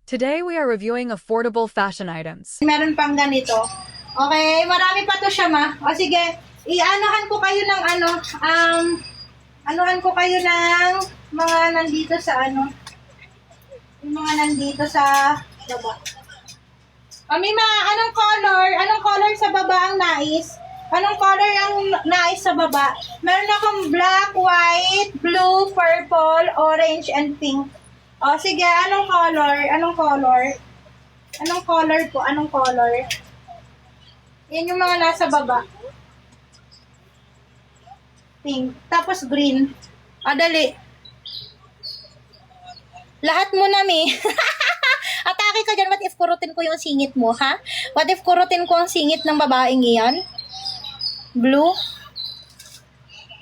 Today we are reviewing affordable fashion items. Meron pang ganito. Okay, marami pa to siya, ma. O sige, i-anuhan ko kayo ng anuhan ko kayo ng mga nandito sa yung mga nandito sa baba. Mima, anong color? Anong color sa baba ang nais? Anong color ang nais sa baba? Meron akong black, white, blue, purple, orange, and pink. O, sige, anong color? Anong color? Anong color po? Anong color? Yan yung mga nasa baba. Pink. Tapos green. O, dali. Lahat mo na, mi. Atake ka dyan. What if kurutin ko yung singit mo, ha? What if kurutin ko ang singit ng babaeng iyan? Blue.